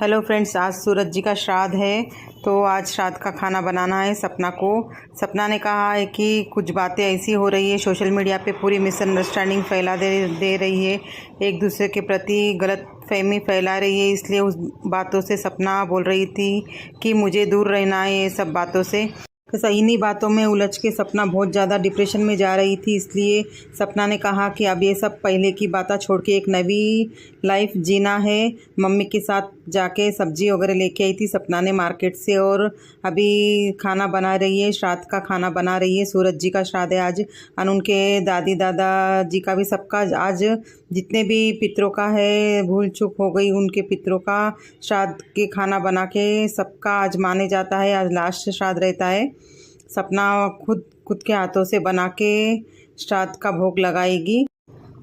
Hello friends, आज सूरज जी का श्राद्ध है, तो आज श्राद्ध का खाना बनाना है सपना को। सपना ने कहा है कि कुछ बातें ऐसी हो रही है सोशल मीडिया पे, पूरी मिसअंडरस्टैंडिंग फैला दे रही है, एक दूसरे के प्रति गलत फहमी फैला रही है। इसलिए उस बातों से सपना बोल रही थी कि मुझे दूर रहना है ये सब बातों से। इन्हीं बातों में उलझ के सपना बहुत ज़्यादा डिप्रेशन में जा रही थी। इसलिए सपना ने कहा कि अब ये सब पहले की बातें छोड़ के एक नवी लाइफ जीना है। मम्मी के साथ जाके सब्जी वगैरह लेके आई थी सपना ने मार्केट से, और अभी खाना बना रही है, श्राद्ध का खाना बना रही है। सूरज जी का श्राद्ध है आज, और उनके दादी दादा जी का भी, सबका आज जितने भी पितरों का है, भूल चूक हो गई उनके पितरों का, श्राद्ध के खाना बना के सबका आज माने जाता है। आज लास्ट श्राद्ध रहता है। सपना खुद के हाथों से बना के श्राद्ध का भोग लगाएगी।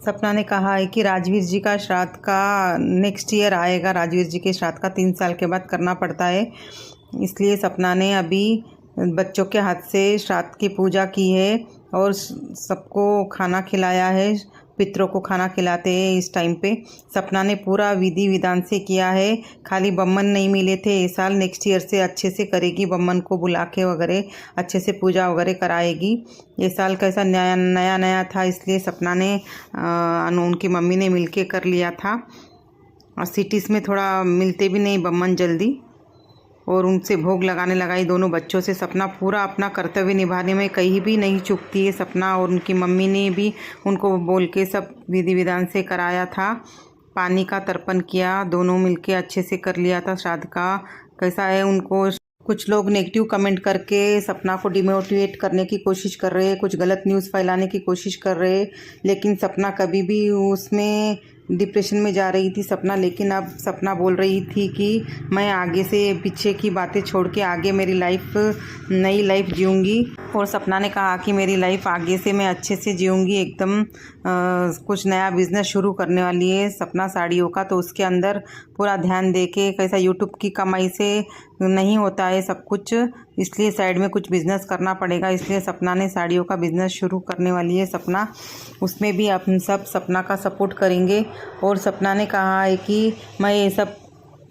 सपना ने कहा है कि राजवीर जी का श्राद्ध का नेक्स्ट ईयर आएगा, राजवीर जी के श्राद्ध का 3 साल के बाद करना पड़ता है। इसलिए सपना ने अभी बच्चों के हाथ से श्राद्ध की पूजा की है और सबको खाना खिलाया है, पितरों को खाना खिलाते हैं इस टाइम पे। सपना ने पूरा विधि विधान से किया है, खाली बम्मन नहीं मिले थे इस साल, नेक्स्ट ईयर से अच्छे से करेगी, बम्मन को बुला के वगैरह अच्छे से पूजा वगैरह कराएगी। ये साल कैसा नया था, इसलिए सपना ने उनकी मम्मी ने मिलके कर लिया था। और सिटीज़ में थोड़ा मिलते भी नहीं बम्मन जल्दी, और उनसे भोग लगाने लगाई दोनों बच्चों से। सपना पूरा अपना कर्तव्य निभाने में कहीं भी नहीं चूकती है सपना, और उनकी मम्मी ने भी उनको बोल के सब विधि विधान से कराया था। पानी का तर्पण किया, दोनों मिलके अच्छे से कर लिया था श्राद्ध का। कैसा है उनको कुछ लोग नेगेटिव कमेंट करके सपना को डिमोटिवेट करने की कोशिश कर रहे हैं, कुछ गलत न्यूज़ फैलाने की कोशिश कर रहे हैं, लेकिन सपना कभी भी उसमें डिप्रेशन में जा रही थी सपना। लेकिन अब सपना बोल रही थी कि मैं आगे से पीछे की बातें छोड़ के आगे मेरी लाइफ नई लाइफ जीऊँगी। और सपना ने कहा कि मेरी लाइफ आगे से मैं अच्छे से जीऊँगी, एकदम कुछ नया बिज़नेस शुरू करने वाली है सपना साड़ियों का। तो उसके अंदर पूरा ध्यान दे के, कैसा यूट्यूब की कमाई से नहीं होता है सब कुछ, इसलिए साइड में कुछ बिज़नेस करना पड़ेगा। इसलिए सपना ने साड़ियों का बिज़नेस शुरू करने वाली है सपना। उसमें भी हम सब सपना का सपोर्ट करेंगे। और सपना ने कहा है कि मैं ये सब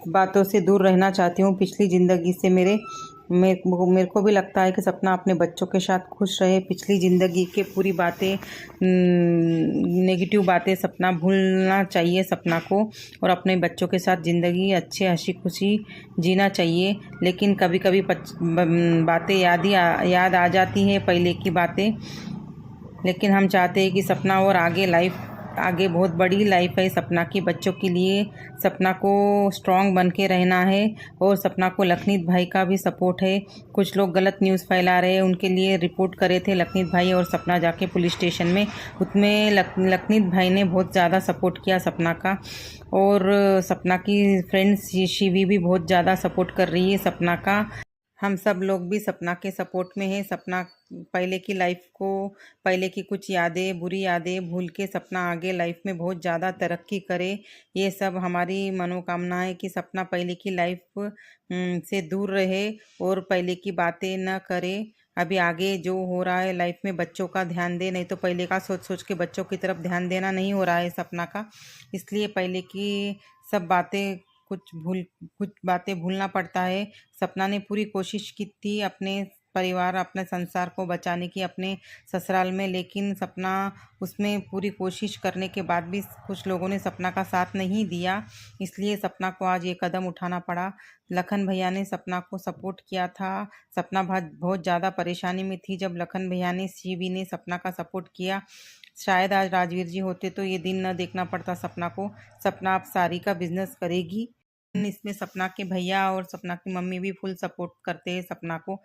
बातों से दूर रहना चाहती हूँ पिछली ज़िंदगी से। मेरे को भी लगता है कि सपना अपने बच्चों के साथ खुश रहे। पिछली ज़िंदगी के पूरी बातें, नेगेटिव बातें सपना भूलना चाहिए सपना को, और अपने बच्चों के साथ ज़िंदगी अच्छे हंसी खुशी जीना चाहिए। लेकिन कभी कभी बातें याद आ जाती है पहले की बातें। लेकिन हम चाहते हैं कि सपना और आगे बहुत बड़ी लाइफ है सपना की बच्चों के लिए। सपना को स्ट्रांग बन के रहना है। और सपना को लखनीत भाई का भी सपोर्ट है। कुछ लोग गलत न्यूज़ फैला रहे हैं, उनके लिए रिपोर्ट करे थे लखनीत भाई और सपना जाके पुलिस स्टेशन में। उसमें लखनीत भाई ने बहुत ज़्यादा सपोर्ट किया सपना का। और सपना की फ्रेंड्स शिवी भी बहुत ज़्यादा सपोर्ट कर रही है सपना का। हम सब लोग भी सपना के सपोर्ट में हैं। सपना पहले की लाइफ को, पहले की कुछ यादें, बुरी यादें भूल के सपना आगे लाइफ में बहुत ज़्यादा तरक्की करे, ये सब हमारी मनोकामना है कि सपना पहले की लाइफ से दूर रहे और पहले की बातें न करे। अभी आगे जो हो रहा है लाइफ में बच्चों का ध्यान दे, नहीं तो पहले का सोच सोच के बच्चों की तरफ ध्यान देना नहीं हो रहा है सपना का। इसलिए पहले की सब बातें, कुछ बातें भूलना पड़ता है। सपना ने पूरी कोशिश की थी अपने परिवार, अपने संसार को बचाने की अपने ससुराल में, लेकिन सपना उसमें पूरी कोशिश करने के बाद भी कुछ लोगों ने सपना का साथ नहीं दिया। इसलिए सपना को आज ये कदम उठाना पड़ा। लखन भैया ने सपना को सपोर्ट किया था। सपना बहुत ज़्यादा परेशानी में थी जब लखन भैया ने, शिवी ने सपना का सपोर्ट किया। शायद आज राजवीर जी होते तो ये दिन न देखना पड़ता सपना को। सपना अब साड़ी का बिजनेस करेगी। इसमें सपना के भैया और सपना की मम्मी भी फुल सपोर्ट करते हैं सपना को।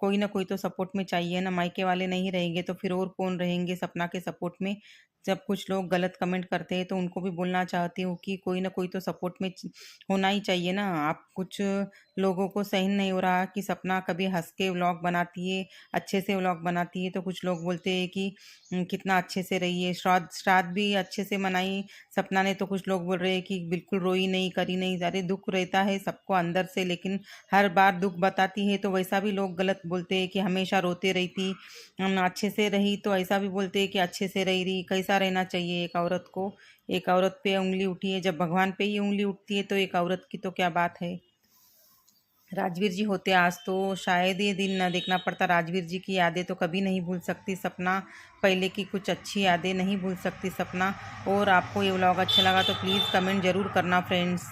कोई ना कोई तो सपोर्ट में चाहिए ना, मायके वाले नहीं रहेंगे तो फिर और कौन रहेंगे सपना के सपोर्ट में। जब कुछ लोग गलत कमेंट करते हैं तो उनको भी बोलना चाहती हूँ कि कोई ना कोई तो सपोर्ट में होना ही चाहिए ना। आप कुछ लोगों को सहन नहीं हो रहा कि सपना कभी हंस के व्लॉग बनाती है, अच्छे से व्लॉग बनाती है, तो कुछ लोग बोलते हैं कि कितना अच्छे से रही है। श्राद्ध भी अच्छे से मनाई सपना ने, तो कुछ लोग बोल रहे हैं कि बिल्कुल रोई नहीं, करी नहीं। अरे दुख रहता है सबको अंदर से, लेकिन हर बार दुख बताती है तो वैसा भी लोग गलत बोलते हैं कि हमेशा रोते रहती, अच्छे से रही तो ऐसा भी बोलते हैं कि अच्छे से रही। कैसा रहना चाहिए एक औरत को? एक औरत पे उंगली उठी है, जब भगवान पे ही उंगली उठती है तो एक औरत की तो क्या बात है। राजवीर जी होते आज तो शायद ये दिन न देखना पड़ता। राजवीर जी की यादें तो कभी नहीं भूल सकती सपना, पहले की कुछ अच्छी यादें नहीं भूल सकती सपना। और आपको ये व्लॉग अच्छा लगा तो प्लीज़ कमेंट ज़रूर करना फ्रेंड्स।